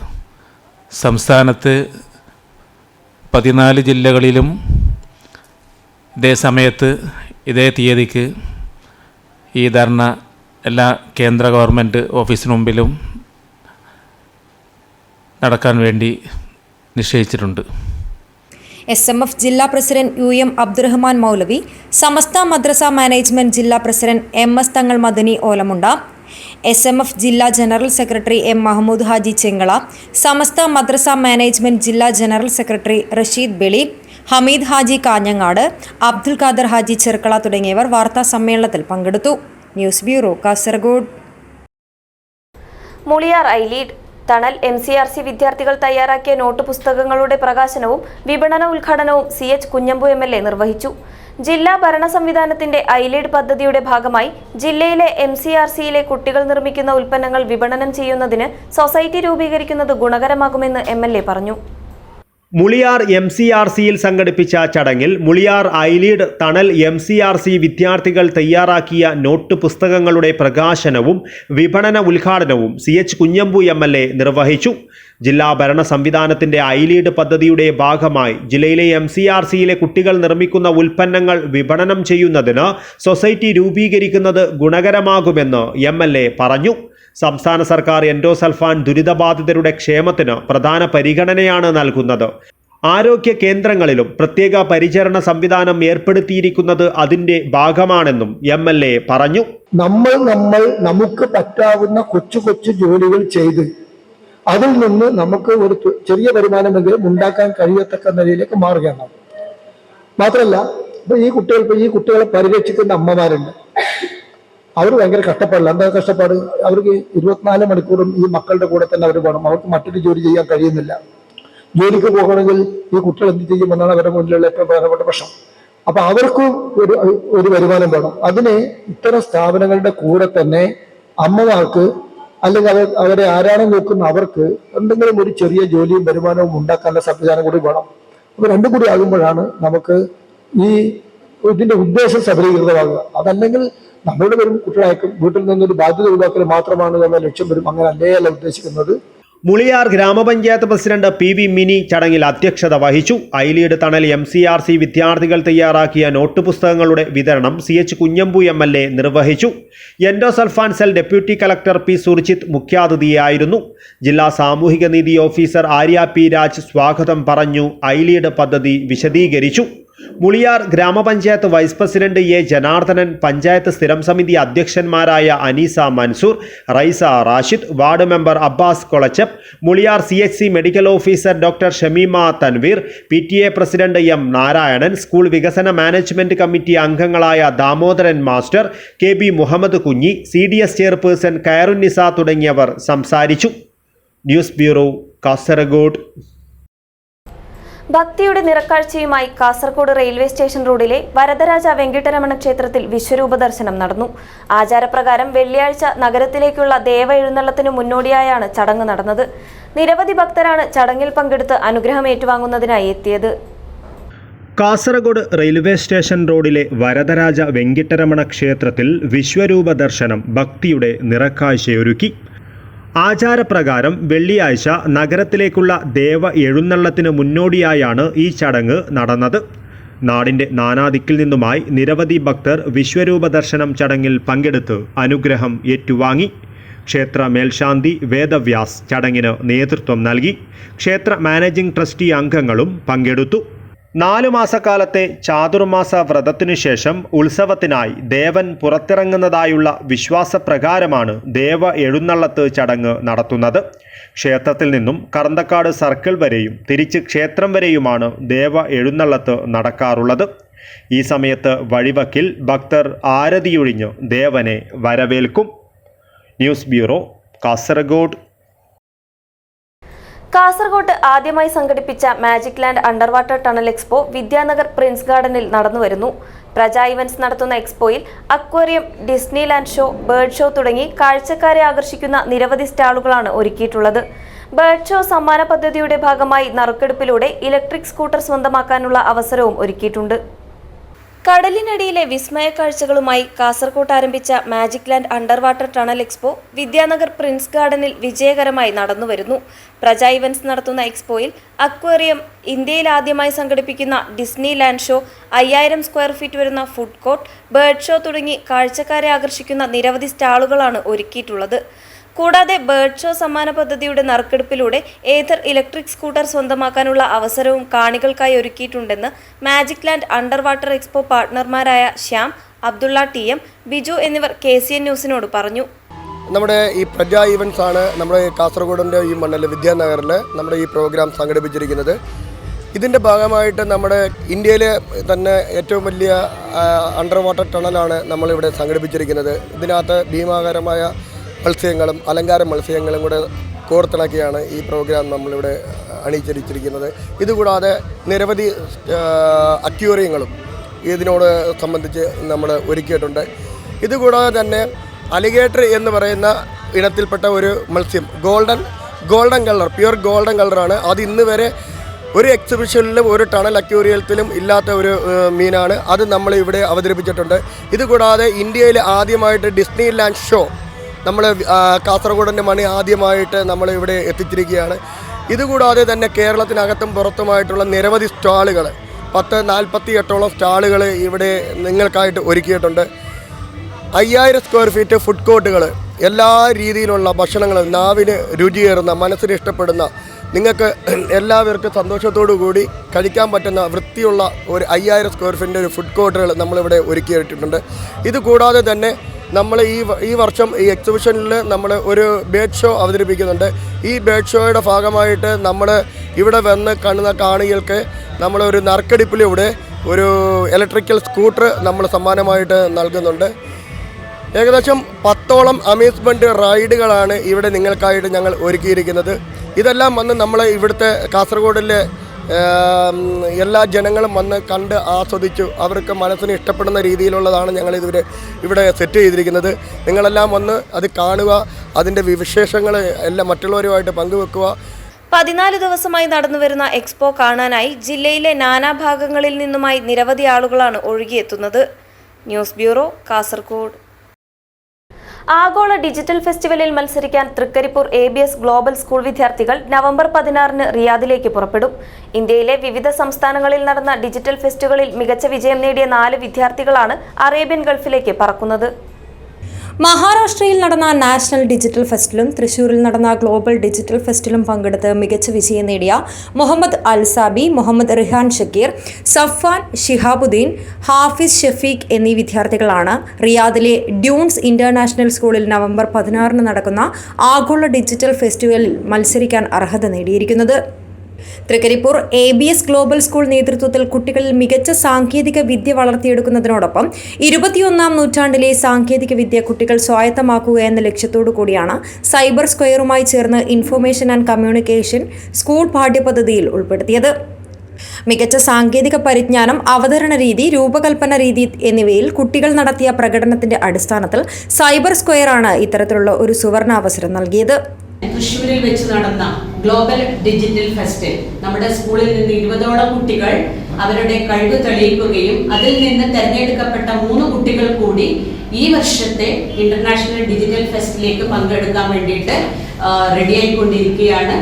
സംസ്ഥാനത്ത് 14 ജില്ലകളിലും ഇതേ സമയത്ത് ഇതേ തീയതിക്ക് ഈ ധർണ എല്ലാ കേന്ദ്ര ഗവൺമെൻറ് ഓഫീസിന് മുമ്പിലും നടക്കാൻ വേണ്ടി നിശ്ചയിച്ചിട്ടുണ്ട്. SMF ജില്ലാ പ്രസിഡന്റ് UM അബ്ദുറഹ്മാൻ മൗലവി, സമസ്ത മദ്രസ മാനേജ്മെന്റ് ജില്ലാ president MS Thangal Madani Olamunda, SMF ജില്ലാ general secretary M Mahmood Haji Chengala, Samastha മദ്രസ മാനേജ്മെന്റ് ജില്ലാ ജനറൽ സെക്രട്ടറി റഷീദ് ബെളി, ഹമീദ് ഹാജി കാഞ്ഞങ്ങാട്, അബ്ദുൽ ഖാദർ ഹാജി ചെർക്കള തുടങ്ങിയവർ വാർത്താ സമ്മേളനത്തിൽ പങ്കെടുത്തു. News bureau, Kasaragod. Muliyar I lead Thanal MCRC വിദ്യാർത്ഥികൾ തയ്യാറാക്കിയ നോട്ട് പുസ്തകങ്ങളുടെ പ്രകാശനവും വിപണന ഉദ്ഘാടനവും CH കുഞ്ഞമ്പു MLA നിർവഹിച്ചു. ജില്ലാ ഭരണ സംവിധാനത്തിന്റെ ഐ ലീഡ് പദ്ധതിയുടെ ഭാഗമായി ജില്ലയിലെ MCRCയിലെ കുട്ടികൾ നിർമ്മിക്കുന്ന ഉൽപ്പന്നങ്ങൾ വിപണനം ചെയ്യുന്നതിന് സൊസൈറ്റി രൂപീകരിക്കുന്നത് ഗുണകരമാകുമെന്ന് MLA പറഞ്ഞു. മുളിയാർ MCRCയിൽ സംഘടിപ്പിച്ച ചടങ്ങിൽ Muliyar I lead Thanal MCRC വിദ്യാർത്ഥികൾ തയ്യാറാക്കിയ നോട്ട് പുസ്തകങ്ങളുടെ പ്രകാശനവും വിപണന ഉദ്ഘാടനവും CH കുഞ്ഞമ്പു MLA നിർവഹിച്ചു. ജില്ലാ ഭരണ സംവിധാനത്തിന്റെ ഐ ലീഡ് പദ്ധതിയുടെ ഭാഗമായി ജില്ലയിലെ MCRCയിലെ കുട്ടികൾ നിർമ്മിക്കുന്ന ഉൽപ്പന്നങ്ങൾ വിപണനം ചെയ്യുന്നതിന് സൊസൈറ്റി രൂപീകരിക്കുന്നത് ഗുണകരമാകുമെന്ന് MLA പറഞ്ഞു. സംസ്ഥാന സർക്കാർ എൻഡോസൾഫാൻ ദുരിതബാധിതരുടെ ക്ഷേമത്തിന് പ്രധാന പരിഗണനയാണ് നൽകുന്നത്. ആരോഗ്യ കേന്ദ്രങ്ങളിലും പ്രത്യേക പരിചരണ സംവിധാനം ഏർപ്പെടുത്തിയിരിക്കുന്നത് അതിന്റെ ഭാഗമാണെന്നും MLA പറഞ്ഞു. നമുക്ക് പറ്റാവുന്ന കൊച്ചു ജോലികൾ ചെയ്ത് അതിൽ നിന്ന് നമുക്ക് ഒരു ചെറിയ വരുമാനമെങ്കിലും ഉണ്ടാക്കാൻ കഴിയത്തക്ക നിലയിലേക്ക് മാറുകയാണ്. മാത്രമല്ല ഈ കുട്ടികളെ പരിരക്ഷിക്കുന്ന അമ്മമാരുണ്ട്. അവർ ഭയങ്കര കഷ്ടപ്പാടില്ല. എന്താ കഷ്ടപ്പാട്? അവർക്ക് 24 മണിക്കൂറും ഈ മക്കളുടെ കൂടെ തന്നെ അവർ വേണം. അവർക്ക് മറ്റൊരു ജോലി ചെയ്യാൻ കഴിയുന്നില്ല. ജോലിക്ക് പോകണമെങ്കിൽ ഈ കുട്ടികൾ എന്ത് ചെയ്യുമെന്നാണ് അവരുടെ മുന്നിലുള്ള ഏറ്റവും പ്രധാനപ്പെട്ട പ്രശ്നം. അപ്പൊ അവർക്ക് ഒരു വരുമാനം വേണം. അതിന് ഇത്തരം സ്ഥാപനങ്ങളുടെ കൂടെ തന്നെ അമ്മമാർക്ക് അല്ലെങ്കിൽ അവരെ ആരാണ് നോക്കുന്ന അവർക്ക് എന്തെങ്കിലും ഒരു ചെറിയ ജോലിയും വരുമാനവും ഉണ്ടാക്കാനുള്ള സംവിധാനം കൂടി വേണം. അപ്പൊ രണ്ടും കൂടി ആകുമ്പോഴാണ് നമുക്ക് ഇതിന്റെ ഉദ്ദേശം സഫലീകൃതമാകുക. അതല്ലെങ്കിൽ നമ്മളുടെ വരും കുട്ടികളായിരിക്കും വീട്ടിൽ നിന്നൊരു ബാധ്യത ഒഴിവാക്കൽ മാത്രമാണ് എന്ന ലക്ഷ്യം വരും. അങ്ങനെ അല്ല ഉദ്ദേശിക്കുന്നത്. മുളിയാർ ഗ്രാമപഞ്ചായത്ത് പ്രസിഡന്റ് PV മിനി ചടങ്ങിൽ അധ്യക്ഷത വഹിച്ചു. ഐ ലീഡ് തണൽ MCRC വിദ്യാർത്ഥികൾ തയ്യാറാക്കിയ നോട്ട് പുസ്തകങ്ങളുടെ വിതരണം CH കുഞ്ഞമ്പു MLA നിർവഹിച്ചു. Endosulfan cell deputy collector P Surjith മുഖ്യാതിഥിയായിരുന്നു. ജില്ലാ സാമൂഹിക നീതി ഓഫീസർ ആര്യ P രാജ് സ്വാഗതം പറഞ്ഞു. ഐ ലീഡ് പദ്ധതി വിശദീകരിച്ചു. മുളിയാർ ഗ്രാമപഞ്ചായത്ത് vice president A Janardhanan, panchayat സ്ഥിരം സമിതി അധ്യക്ഷന്മാരായ Aneesa Mansoor, Raisa Rashid, ward member Abbas Kolachappu, Muliyar CHC medical officer doctor Shamima Tanveer, PTA president M Narayanan, school വികസന മാനേജ്മെന്റ് കമ്മിറ്റി അംഗങ്ങളായ Damodaran master, KB Muhammad Kunhi, CDS chairperson കയറുന്നിസ തുടങ്ങിയവർ സംസാരിച്ചു. News bureau, Kasaragod. ഭക്തിയുടെ നിറക്കാഴ്ചയുമായി കാസർഗോഡ് റെയിൽവേ സ്റ്റേഷൻ റോഡിലെ വരദരാജ വെങ്കിട്ടരമണ ക്ഷേത്രത്തിൽ വിശ്വരൂപ ദർശനം നടന്നു. ആചാരപ്രകാരം വെള്ളിയാഴ്ച നഗരത്തിലേക്കുള്ള ദേവ എഴുന്നള്ളത്തിനു മുന്നോടിയായാണ് ചടങ്ങ് നടന്നത്. നിരവധി ഭക്തരാണ് ചടങ്ങിൽ പങ്കെടുത്ത് അനുഗ്രഹം ഏറ്റുവാങ്ങുന്നതിനായി എത്തിയത്. കാസർഗോഡ് റെയിൽവേ സ്റ്റേഷൻ റോഡിലെ വരദരാജ വെങ്കിട്ടരമണ ക്ഷേത്രത്തിൽ വിശ്വരൂപ ദർശനം ഭക്തിയുടെ നിറക്കാഴ്ചയൊരുക്കി. ആചാരപ്രകാരം വെള്ളിയാഴ്ച നഗരത്തിലേക്കുള്ള ദേവ എഴുന്നള്ളത്തിന് മുന്നോടിയായാണ് ഈ ചടങ്ങ് നടന്നത്. നാടിൻ്റെ നാനാദിക്കിൽ നിന്നുമായി നിരവധി ഭക്തർ വിശ്വരൂപ ദർശനം ചടങ്ങിൽ പങ്കെടുത്ത് അനുഗ്രഹം ഏറ്റുവാങ്ങി. ക്ഷേത്ര മേൽശാന്തി വേദവ്യാസ് ചടങ്ങിന് നേതൃത്വം നൽകി. ക്ഷേത്ര മാനേജിംഗ് ട്രസ്റ്റി അംഗങ്ങളും പങ്കെടുത്തു. 4 മാസക്കാലത്തെ ചാതുർമാസ വ്രതത്തിനു ശേഷം ഉത്സവത്തിനായി ദേവൻ പുറത്തിറങ്ങുന്നതായുള്ള വിശ്വാസപ്രകാരമാണ് ദേവ എഴുന്നള്ളത്ത് ചടങ്ങ് നടത്തുന്നത്. ക്ഷേത്രത്തിൽ നിന്നും കറന്തക്കാട് സർക്കിൾ വരെയും തിരിച്ച് ക്ഷേത്രം വരെയുമാണ് ദേവ എഴുന്നള്ളത്ത് നടക്കാറുള്ളത്. ഈ സമയത്ത് വഴിവക്കിൽ ഭക്തർ ആരതിയൊഴിഞ്ഞ് ദേവനെ വരവേൽക്കും. News bureau, Kasaragod. കാസർഗോഡ് ആദ്യമായി സംഘടിപ്പിച്ച magic land under water tunnel expo Vidyanagar prince ഗാർഡനിൽ നടന്നുവരുന്നു. പ്രജ ഇവന്റ്സ് നടത്തുന്ന എക്സ്പോയിൽ aquarium, Disneyland show, bird show തുടങ്ങി കാഴ്ചക്കാരെ ആകർഷിക്കുന്ന നിരവധി സ്റ്റാളുകളാണ് ഒരുക്കിയിട്ടുള്ളത്. ബേർഡ് ഷോ സമ്മാന പദ്ധതിയുടെ ഭാഗമായി നറുക്കെടുപ്പിലൂടെ ഇലക്ട്രിക് സ്കൂട്ടർ സ്വന്തമാക്കാനുള്ള അവസരവും ഒരുക്കിയിട്ടുണ്ട്. കടലിനടിയിലെ വിസ്മയ കാഴ്ചകളുമായി കാസർഗോഡ് ആരംഭിച്ച magic land under water tunnel expo Vidyanagar prince ഗാർഡനിൽ വിജയകരമായി നടന്നുവരുന്നു. പ്രജ ഇവന്റ്സ് നടത്തുന്ന എക്സ്പോയിൽ അക്വേറിയം, ഇന്ത്യയിൽ ആദ്യമായി സംഘടിപ്പിക്കുന്ന Disney land show, 5000 square feet വരുന്ന ഫുഡ് കോർട്ട്, ബേർഡ് ഷോ തുടങ്ങി കാഴ്ചക്കാരെ ആകർഷിക്കുന്ന നിരവധി സ്റ്റാളുകളാണ് ഒരുക്കിയിട്ടുള്ളത്. കൂടാതെ ബേർഡ് ഷോ സമ്മാന പദ്ധതിയുടെ നറുക്കെടുപ്പിലൂടെ ഏതർ ഇലക്ട്രിക് സ്കൂട്ടർ സ്വന്തമാക്കാനുള്ള അവസരവും കാണികൾക്കായി ഒരുക്കിയിട്ടുണ്ടെന്ന് magic land under water expo പാർട്ട്ണർമാരായ ശ്യാം, അബ്ദുള്ള TM, ബിജു എന്നിവർ KCN ന്യൂസിനോട് പറഞ്ഞു. നമ്മുടെ ഈ പ്രജ ഈവൻസ് ആണ് നമ്മുടെ കാസർഗോഡിൻ്റെ ഈ മണ്ണിൽ വിദ്യാനഗറിൽ നമ്മുടെ ഈ പ്രോഗ്രാം സംഘടിപ്പിച്ചിരിക്കുന്നത്. ഇതിൻ്റെ ഭാഗമായിട്ട് നമ്മുടെ ഇന്ത്യയിലെ തന്നെ ഏറ്റവും വലിയ അണ്ടർ വാട്ടർ ടണലാണ് നമ്മളിവിടെ സംഘടിപ്പിച്ചിരിക്കുന്നത്. ഇതിനകത്ത് ഭീമാകരമായ മത്സ്യങ്ങളും അലങ്കാര മത്സ്യങ്ങളും കൂടെ കോർത്തിണക്കിയാണ് ഈ പ്രോഗ്രാം നമ്മളിവിടെ അണിയിച്ചിരിക്കുന്നത്. ഇതുകൂടാതെ നിരവധി അക്വേറിയങ്ങളും ഇതിനോട് സംബന്ധിച്ച് നമ്മൾ ഒരുക്കിയിട്ടുണ്ട്. ഇതുകൂടാതെ തന്നെ അലിഗേറ്റർ എന്ന് പറയുന്ന ഇനത്തിൽപ്പെട്ട ഒരു മത്സ്യം, ഗോൾഡൻ കളർ, പ്യുവർ ഗോൾഡൻ കളറാണ്. അത് ഇന്ന് വരെ ഒരു എക്സിബിഷനിലും ഒരു ടണൽ അക്വേറിയത്തിലും ഇല്ലാത്ത ഒരു മീനാണ്. അത് നമ്മൾ ഇവിടെ അവതരിപ്പിച്ചിട്ടുണ്ട്. ഇതുകൂടാതെ ഇന്ത്യയിൽ ആദ്യമായിട്ട് ഡിസ്നി ലാൻഡ് ഷോ നമ്മൾ കാസർഗോഡിൻ്റെ മണി ആദ്യമായിട്ട് നമ്മൾ ഇവിടെ എത്തിച്ചിരിക്കുകയാണ്. ഇതുകൂടാതെ തന്നെ കേരളത്തിനകത്തും പുറത്തുമായിട്ടുള്ള നിരവധി സ്റ്റാളുകൾ, 48ഓളം സ്റ്റാളുകൾ ഇവിടെ നിങ്ങൾക്കായിട്ട് ഒരുക്കിയിട്ടുണ്ട്. 5000 സ്ക്വയർ ഫീറ്റ് ഫുഡ് കോർട്ടുകൾ, എല്ലാ രീതിയിലുള്ള ഭക്ഷണങ്ങൾ, നാവിന് രുചിയേറുന്ന, മനസ്സിന് ഇഷ്ടപ്പെടുന്ന, നിങ്ങൾക്ക് എല്ലാവർക്കും സന്തോഷത്തോടു കൂടി കഴിക്കാൻ പറ്റുന്ന വൃത്തിയുള്ള ഒരു 5000 സ്ക്വയർ ഫീറ്റിൻ്റെ ഒരു ഫുഡ് കോർട്ടുകൾ നമ്മളിവിടെ ഒരുക്കിയിട്ടുണ്ട്. ഇതുകൂടാതെ തന്നെ നമ്മൾ ഈ വർഷം ഈ എക്സിബിഷനിൽ നമ്മൾ ഒരു ബേർഡ് ഷോ അവതരിപ്പിക്കുന്നുണ്ട്. ഈ ബേർഡ് ഷോയുടെ ഭാഗമായിട്ട് നമ്മൾ ഇവിടെ വന്ന് കാണുന്ന കാണികൾക്ക് നമ്മളൊരു നറുക്കെടുപ്പിലൂടെ ഒരു ഇലക്ട്രിക്കൽ സ്കൂട്ടർ നമ്മൾ സമ്മാനമായിട്ട് നൽകുന്നുണ്ട്. ഏകദേശം 10ഓളം അമ്യൂസ്മെൻറ്റ് റൈഡുകളാണ് ഇവിടെ നിങ്ങൾക്കായിട്ട് ഞങ്ങൾ ഒരുക്കിയിരിക്കുന്നത്. ഇതെല്ലാം വന്ന് നമ്മൾ ഇവിടുത്തെ കാസർഗോഡിലെ എല്ലാ ജനങ്ങളും വന്ന് കണ്ട് ആസ്വദിച്ചു അവർക്ക് മനസ്സിന് ഇഷ്ടപ്പെടുന്ന രീതിയിലുള്ളതാണ് ഞങ്ങൾ ഇവിടെ സെറ്റ് ചെയ്തിരിക്കുന്നത്. നിങ്ങളെല്ലാം വന്ന് അത് കാണുക, അതിൻ്റെ വിശേഷങ്ങൾ എല്ലാം മറ്റുള്ളവരുമായിട്ട് പങ്കുവെക്കുക. 14 ദിവസമായി നടന്നുവരുന്ന എക്സ്പോ കാണാനായി ജില്ലയിലെ നാനാഭാഗങ്ങളിൽ നിന്നുമായി നിരവധി ആളുകളാണ് ഒഴുകിയെത്തുന്നത്. News bureau, Kasaragod. ആഗോള ഡിജിറ്റൽ ഫെസ്റ്റിവലിൽ മത്സരിക്കാൻ തൃക്കരിപ്പൂർ ABS ഗ്ലോബൽ സ്കൂൾ വിദ്യാർത്ഥികൾ നവംബർ 16-ന് റിയാദിലേക്ക് പുറപ്പെടും. ഇന്ത്യയിലെ വിവിധ സംസ്ഥാനങ്ങളിൽ നടന്ന ഡിജിറ്റൽ ഫെസ്റ്റുകളിൽ മികച്ച വിജയം നേടിയ 4 വിദ്യാർത്ഥികളാണ് അറേബ്യൻ ഗൾഫിലേക്ക് പറക്കുന്നത്. മഹാരാഷ്ട്രയിൽ നടന്ന നാഷണൽ ഡിജിറ്റൽ ഫെസ്റ്റിലും തൃശൂരിൽ നടന്ന ഗ്ലോബൽ ഡിജിറ്റൽ ഫെസ്റ്റിലും പങ്കെടുത്ത് മികച്ച വിജയം നേടിയ മുഹമ്മദ് അൽസാബി, മുഹമ്മദ് റിഹാൻ ഷക്കീർ, സഫ്വാൻ ഷിഹാബുദ്ദീൻ, ഹാഫിസ് ഷഫീഖ് എന്നീ വിദ്യാർത്ഥികളാണ് റിയാദിലെ ഡ്യൂൺസ് ഇന്റർനാഷണൽ സ്കൂളിൽ നവംബർ 16 നടക്കുന്ന ആഗോള ഡിജിറ്റൽ ഫെസ്റ്റിവലിൽ മത്സരിക്കാൻ അർഹത നേടിയിരിക്കുന്നത്. തൃക്കരിപ്പൂർ ABS ഗ്ലോബൽ സ്കൂൾ നേതൃത്വത്തിൽ കുട്ടികളിൽ മികച്ച സാങ്കേതിക വിദ്യ വളർത്തിയെടുക്കുന്നതിനോടൊപ്പം 21-ാം നൂറ്റാണ്ടിലെ സാങ്കേതിക വിദ്യ കുട്ടികൾ സ്വായത്തമാക്കുക എന്ന ലക്ഷ്യത്തോടു കൂടിയാണ് സൈബർ സ്ക്വയറുമായി ചേർന്ന് ഇൻഫർമേഷൻ ആൻഡ് കമ്മ്യൂണിക്കേഷൻ സ്കൂൾ പാഠ്യപദ്ധതിയിൽ ഉൾപ്പെടുത്തിയത്. മികച്ച സാങ്കേതിക പരിജ്ഞാനം, അവതരണ രീതി, രൂപകൽപ്പന രീതി എന്നിവയിൽ കുട്ടികൾ നടത്തിയ പ്രകടനത്തിന്റെ അടിസ്ഥാനത്തിൽ സൈബർ സ്ക്വയറാണ് ഇത്തരത്തിലുള്ള ഒരു സുവർണാവസരം നൽകിയത്. തൃശ്ശൂരിൽ വെച്ച് നടന്ന ഗ്ലോബൽ ഡിജിറ്റൽ ഫെസ്റ്റിൽ നമ്മുടെ സ്കൂളിൽ നിന്ന് 20ഓളം കുട്ടികൾ അവരുടെ കഴിവ് തെളിയിക്കുകയും അതിൽ നിന്ന് തെരഞ്ഞെടുക്കപ്പെട്ട 3 കുട്ടികൾ കൂടി ഈ വർഷത്തെ ഇന്റർനാഷണൽ ഡിജിറ്റൽ ഫെസ്റ്റിലേക്ക് പങ്കെടുക്കാൻ വേണ്ടിയിട്ട് റെഡിയായിക്കൊണ്ടിരിക്കുകയാണ്.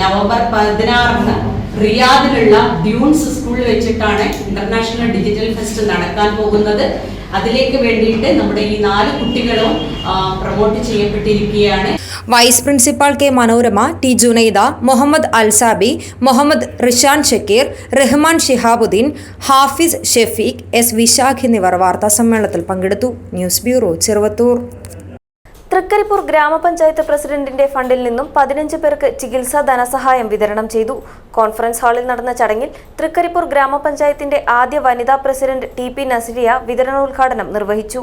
നവംബർ 16 റിയാദിലുള്ള ഡ്യൂൺസ് സ്കൂളിൽ വെച്ചിട്ടാണ് ഇന്റർനാഷണൽ ഡിജിറ്റൽ ഫെസ്റ്റ് നടക്കാൻ പോകുന്നത്. അതിലേക്ക് വേണ്ടിയിട്ട് നമ്മുടെ ഈ 4 കുട്ടികളും പ്രൊമോട്ട് ചെയ്യപ്പെട്ടിരിക്കുകയാണ്. Vice principal K Manorama, T Junaida, Muhammad Alsabi, Muhammad Rishan Shakeer, Rahman Shihabuddin, Hafiz Shafeeq, S Vishakh എന്നിവർ വാർത്താസമ്മേളനത്തിൽ പങ്കെടുത്തു. News bureau, Cheruvathur. തൃക്കരിപ്പൂർ ഗ്രാമപഞ്ചായത്ത് പ്രസിഡന്റിന്റെ ഫണ്ടിൽ നിന്നും 15 പേർക്ക് ചികിത്സാ ധനസഹായം വിതരണം ചെയ്തു. കോൺഫറൻസ് ഹാളിൽ നടന്ന ചടങ്ങിൽ തൃക്കരിപ്പൂർ ഗ്രാമപഞ്ചായത്തിന്റെ ആദ്യ വനിതാ പ്രസിഡന്റ് TP നസ്രിയ വിതരണോദ്ഘാടനം നിർവഹിച്ചു.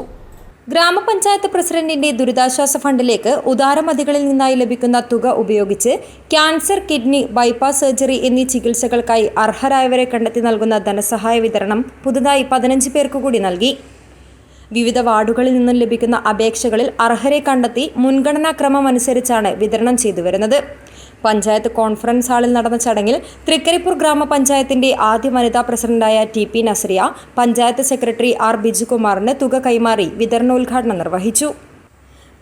ഗ്രാമപഞ്ചായത്ത് പ്രസിഡന്റിന്റെ ദുരിതാശ്വാസ ഫണ്ടിലേക്ക് ഉദാരമതികളിൽ നിന്നായി ലഭിക്കുന്ന തുക ഉപയോഗിച്ച് ക്യാൻസർ, കിഡ്നി, ബൈപ്പാസ് സർജറി എന്നീ ചികിത്സകൾക്കായി അർഹരായവരെ കണ്ടെത്തി നൽകുന്ന ധനസഹായ വിതരണം പുതുതായി 15 പേർക്ക് കൂടി നൽകി. വിവിധ വാർഡുകളിൽ നിന്നും ലഭിക്കുന്ന അപേക്ഷകളിൽ അർഹരെ കണ്ടെത്തി മുൻഗണനാക്രമം അനുസരിച്ചാണ് വിതരണം ചെയ്തു വരുന്നത്. പഞ്ചായത്ത് കോൺഫറൻസ് ഹാളിൽ നടന്ന ചടങ്ങിൽ തൃക്കരിപ്പൂർ ഗ്രാമപഞ്ചായത്തിന്റെ ആദ്യ വനിതാ പ്രസിഡന്റായ TP Nazriya panchayat secretary R ബിജുകുമാറിന് തുക കൈമാറി വിതരണോദ്ഘാടനം നിർവഹിച്ചു.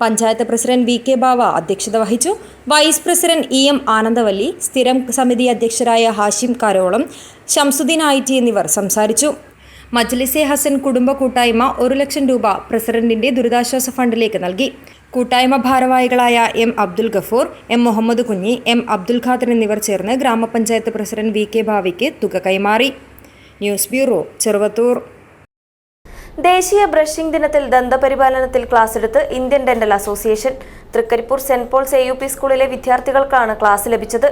പഞ്ചായത്ത് പ്രസിഡന്റ് VK ബാവ അധ്യക്ഷത വഹിച്ചു. വൈസ് പ്രസിഡന്റ് EM ആനന്ദവല്ലി, സ്ഥിരം സമിതി അധ്യക്ഷരായ ഹാഷിം കാരോളം, ഷംസുദ്ദീൻ IT എന്നിവർ സംസാരിച്ചു. മജ്ലിസെ ഹസൻ കുടുംബ കൂട്ടായ്മ 1 ലക്ഷം രൂപ പ്രസിഡന്റിന്റെ ദുരിതാശ്വാസ ഫണ്ടിലേക്ക് നൽകി. കൂട്ടായ്മ ഭാരവാഹികളായ M Abdul Gafoor, M Muhammad Kunhi, M Abdul Khader എന്നിവർ ചേർന്ന് ഗ്രാമപഞ്ചായത്ത് പ്രസിഡന്റ് VK ബാവയ്ക്ക് തുക കൈമാറി. News bureau, Cheruvathur. ദേശീയ ബ്രഷിംഗ് ദിനത്തിൽ ദന്തപരിപാലനത്തിൽ ക്ലാസ്സെടുത്ത് Indian dental association. Thrikaripur Saint Paul's AUP സ്കൂളിലെ വിദ്യാർത്ഥികൾക്കാണ് ക്ലാസ് ലഭിച്ചത്.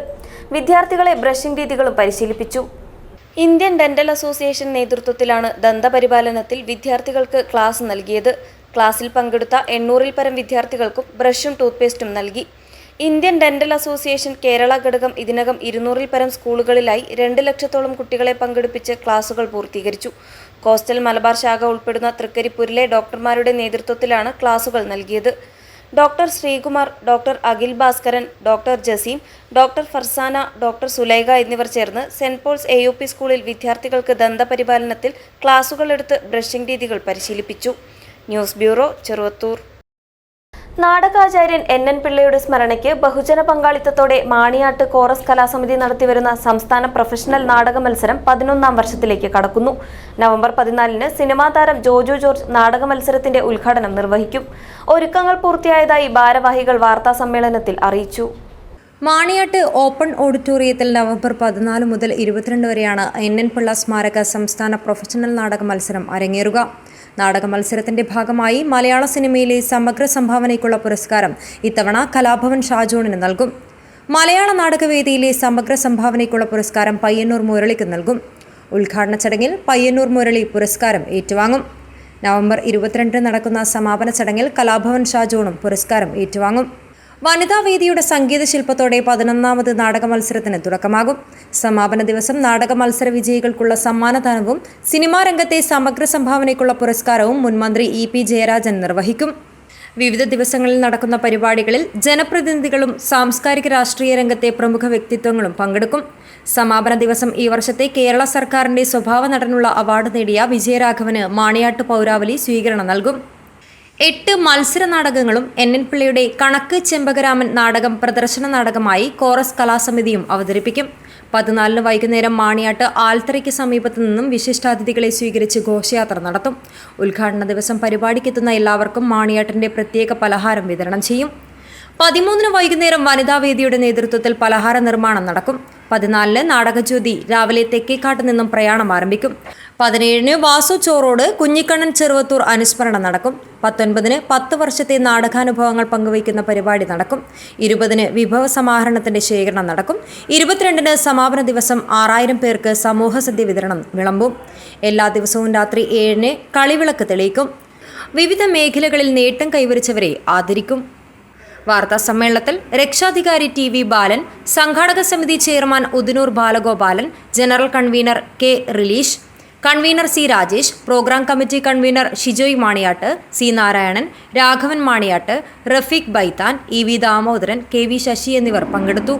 വിദ്യാർത്ഥികളെ ബ്രഷിംഗ് രീതികളും പരിശീലിപ്പിച്ചു. ഇന്ത്യൻ ഡെന്റൽ അസോസിയേഷൻ നേതൃത്വത്തിലാണ് ദന്തപരിപാലനത്തിൽ വിദ്യാർത്ഥികൾക്ക് ക്ലാസ് നൽകിയത്. ക്ലാസ്സിൽ പങ്കെടുത്ത 800-ൽ പരം വിദ്യാർത്ഥികൾക്കും ബ്രഷും ടൂത്ത്പേസ്റ്റും നൽകി. ഇന്ത്യൻ ഡെന്റൽ അസോസിയേഷൻ കേരള ഘടകം ഇതിനകം 200-ൽ പരം സ്കൂളുകളിലായി 2 ലക്ഷത്തോളം കുട്ടികളെ പങ്കെടുപ്പിച്ച് ക്ലാസുകൾ പൂർത്തീകരിച്ചു. കോസ്റ്റൽ മലബാർ ശാഖ ഉൾപ്പെടുന്ന തൃക്കരിപ്പൂരിലെ ഡോക്ടർമാരുടെ നേതൃത്വത്തിലാണ് ക്ലാസുകൾ നൽകിയത്. Doctor Sreekumar, doctor Akhil Bhaskaran, doctor Jaseem, doctor Farsana, doctor Sulaikha എന്നിവർ ചേർന്ന് സെന്റ് പോൾസ് AUP സ്കൂളിൽ വിദ്യാർത്ഥികൾക്ക് ദന്തപരിപാലനത്തിൽ ക്ലാസുകളെടുത്ത് ബ്രഷിംഗ് രീതികൾ പരിശീലിപ്പിച്ചു. News bureau, Cheruvathur. നാടകാചാര്യൻ NN പിള്ളയുടെ സ്മരണയ്ക്ക് ബഹുജന പങ്കാളിത്തത്തോടെ മാണിയാട്ട് കോറസ് കലാസമിതി നടത്തിവരുന്ന സംസ്ഥാന പ്രൊഫഷണൽ നാടക മത്സരം 11ാം വർഷത്തിലേക്ക് കടക്കുന്നു. നവംബർ 14-ന് സിനിമാ താരം ജോജു ജോർജ് നാടക മത്സരത്തിന്റെ ഉദ്ഘാടനം നിർവഹിക്കും. ഒരുക്കങ്ങൾ പൂർത്തിയായതായി ഭാരവാഹികൾ വാർത്താ സമ്മേളനത്തിൽ അറിയിച്ചു. മാണിയാട്ട് ഓപ്പൺ ഓഡിറ്റോറിയത്തിൽ നവംബർ 14 മുതൽ 22 വരെയാണ് NN പിള്ള സ്മാരക സംസ്ഥാന പ്രൊഫഷണൽ നാടക മത്സരം അരങ്ങേറുക. നാടക മത്സരത്തിന്റെ ഭാഗമായി മലയാള സിനിമയിലെ സമഗ്ര സംഭാവനയ്ക്കുള്ള പുരസ്കാരം ഇത്തവണ കലാഭവൻ ഷാജോണിന് നൽകും. മലയാള നാടകവേദിയിലെ സമഗ്ര സംഭാവനയ്ക്കുള്ള പുരസ്കാരം പയ്യന്നൂർ മുരളിക്ക് നൽകും. ഉദ്ഘാടന ചടങ്ങിൽ പയ്യന്നൂർ മുരളി പുരസ്കാരം ഏറ്റുവാങ്ങും. നവംബർ 22-ന് നടക്കുന്ന സമാപന ചടങ്ങിൽ കലാഭവൻ ഷാജോണും പുരസ്കാരം ഏറ്റുവാങ്ങും. വനിതാവേദിയുടെ സംഗീത ശില്പത്തോടെ 11ാമത് നാടക മത്സരത്തിന് തുടക്കമാകും. സമാപന ദിവസം നാടക മത്സര വിജയികൾക്കുള്ള സമ്മാനദാനവും സിനിമാ രംഗത്തെ സമഗ്ര സംഭാവനയ്ക്കുള്ള പുരസ്കാരവും മുൻമന്ത്രി EP ജയരാജൻ നിർവഹിക്കും. വിവിധ ദിവസങ്ങളിൽ നടക്കുന്ന പരിപാടികളിൽ ജനപ്രതിനിധികളും സാംസ്കാരിക രാഷ്ട്രീയ രംഗത്തെ പ്രമുഖ വ്യക്തിത്വങ്ങളും പങ്കെടുക്കും. സമാപന ദിവസം ഈ വർഷത്തെ കേരള സർക്കാരിന്റെ സ്വഭാവ നടനുള്ള അവാർഡ് നേടിയ വിജയരാഘവന് മാണിയാട്ട് പൗരാവലി സ്വീകരണം നൽകും. 8 മത്സര നാടകങ്ങളും NN പിള്ളയുടെ കണക്ക് ചെമ്പകരാമൻ നാടകം പ്രദർശന നാടകമായി കോറസ് കലാസമിതിയും അവതരിപ്പിക്കും. 14 വൈകുന്നേരം മാണിയാട്ട് ആൽത്തറയ്ക്ക് സമീപത്തു നിന്നും വിശിഷ്ടാതിഥികളെ സ്വീകരിച്ച് ഘോഷയാത്ര നടത്തും. ഉദ്ഘാടന ദിവസം പരിപാടിക്കെത്തുന്ന എല്ലാവർക്കും മാണിയാട്ടിന്റെ പ്രത്യേക പലഹാരം വിതരണം ചെയ്യും. 13 വൈകുന്നേരം വനിതാവേദിയുടെ നേതൃത്വത്തിൽ പലഹാര നിർമ്മാണം നടക്കും. 14 നാടകജ്യോതി രാവിലെ തെക്കേക്കാട്ട് നിന്നും പ്രയാണം ആരംഭിക്കും. 17 വാസു ചോറോട് കുഞ്ഞിക്കണ്ണൻ ചെറുവത്തൂർ അനുസ്മരണം നടക്കും. 19 10 വർഷത്തെ നാടകാനുഭവങ്ങൾ പങ്കുവയ്ക്കുന്ന പരിപാടി നടക്കും. 20 വിഭവ സമാഹരണത്തിന്റെ ശേഖരണം നടക്കും. 22 സമാപന ദിവസം 6000 പേർക്ക് സമൂഹ സദ്യ വിതരണം വിളമ്പും. എല്ലാ ദിവസവും രാത്രി 7 കളിവിളക്ക് തെളിയിക്കും. വിവിധ മേഖലകളിൽ നേട്ടം കൈവരിച്ചവരെ ആദരിക്കും. വാർത്താ സമ്മേളനത്തിൽ രക്ഷാധികാരി TV ബാലൻ, സംഘാടക സമിതി chairman Udinur Balagopalan, general convener K Releesh, convener C Rajesh, programme committee convener Shijoy Maniyat, C Narayanan, Raghavan Maniyat, Rafeeq Baithan, EV Damodaran, KV Sasi എന്നിവർ പങ്കെടുത്തു.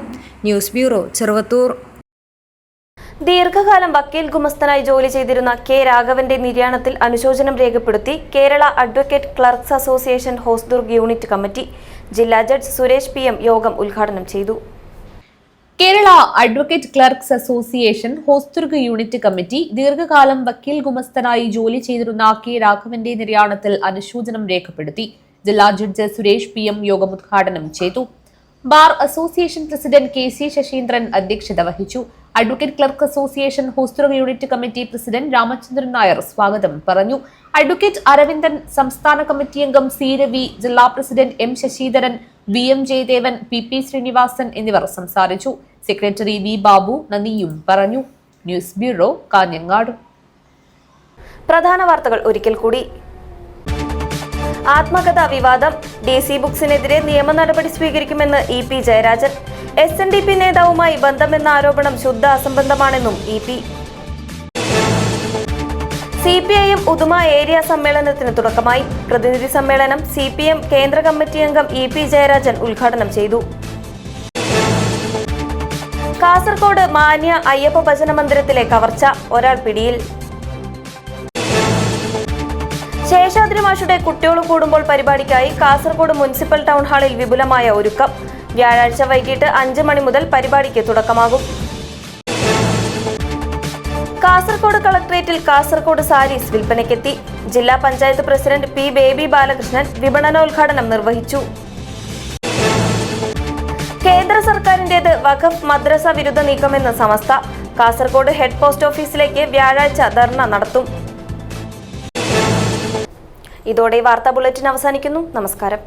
News bureau, Cheruvathur. ദീർഘകാലം വക്കീൽ ഗുമസ്തനായി ജോലി ചെയ്തിരുന്ന K രാഘവന്റെ നിര്യാണത്തിൽ അനുശോചനം രേഖപ്പെടുത്തി Kerala advocate clerks association Hosdurg unit committee. ജില്ലാ ജഡ്ജ് സുരേഷ് PM യോഗം ഉദ്ഘാടനം ചെയ്തു. Kerala advocate clerks association Hosdurg unit committee ദീർഘകാലം വക്കീൽ ഗുമസ്തനായി ജോലി ചെയ്തിരുന്ന K രാഘവന്റെ നിര്യാണത്തിൽ അനുശോചനം രേഖപ്പെടുത്തി. ജില്ലാ ജഡ്ജ് സുരേഷ് PM യോഗം ഉദ്ഘാടനം ചെയ്തു. Bar association president KC Saseendran അധ്യക്ഷത വഹിച്ചു. Advocate clerk association Hosdurg unit committee president Ramachandran Nair സ്വാഗതം പറഞ്ഞു. അഡ്വക്കേറ്റ് അരവിന്ദൻ, സംസ്ഥാന കമ്മിറ്റി അംഗം C രവി, ജില്ലാ president M Sasidharan, VM Jayadevan, PP Sreenivasan എന്നിവർ സംസാരിച്ചു. സെക്രട്ടറി V ബാബു നന്ദിയും പറഞ്ഞു. News bureau, Kanhangad. പ്രധാന വാർത്തകൾ ഒരിക്കൽ കൂടി. ആത്മകഥാ വിവാദം, DC ബുക്സിനെതിരെ നിയമ നടപടി സ്വീകരിക്കുമെന്ന് EP ജയരാജൻ. SNDP നേതാവുമായി ബന്ധമെന്ന ആരോപണം ശുദ്ധ അസംബന്ധമാണെന്നും EP. CPIM ഉദുമ ഏരിയ സമ്മേളനത്തിന് തുടക്കമായി. പ്രതിനിധി സമ്മേളനം CPM കേന്ദ്ര കമ്മിറ്റി അംഗം EP ജയരാജൻ ഉദ്ഘാടനം ചെയ്തു. കാസർഗോഡ് മാന്യ അയ്യപ്പ ഭജന മന്ദിരത്തിലെ കവർച്ച, ഒരാൾ പിടിയിൽ. ശേഷാദ്രി മാഷുടെ കുട്ടിയോള് കൂടുമ്പോൾ പരിപാടിക്കായി കാസർഗോഡ് മുനിസിപ്പൽ ടൗൺ ഹാളിൽ വിപുലമായ ഒരുക്കം. വ്യാഴാഴ്ച വൈകിട്ട് 5 മണി മുതൽ പരിപാടിക്ക് തുടക്കമാകും. കാസർഗോഡ് കളക്ട്രേറ്റിൽ കാസർഗോഡ് സാരീസ് വിൽപ്പനയ്ക്കെത്തി. ജില്ലാ പഞ്ചായത്ത് പ്രസിഡന്റ് P ബേബി ബാലകൃഷ്ണൻ വിപണനോദ്ഘാടനം നിർവഹിച്ചു. കേന്ദ്ര സർക്കാരിന്റേത് വഖഫ് മദ്രസ വിരുദ്ധ നീക്കമെന്ന് സമസ്ത. കാസർഗോഡ് ഹെഡ് പോസ്റ്റ് ഓഫീസിലേക്ക് വ്യാഴാഴ്ച ധർണ നടത്തും. ഇതോടെ വാർത്താ ബുള്ളറ്റിൻ അവസാനിക്കുന്നു. നമസ്കാരം.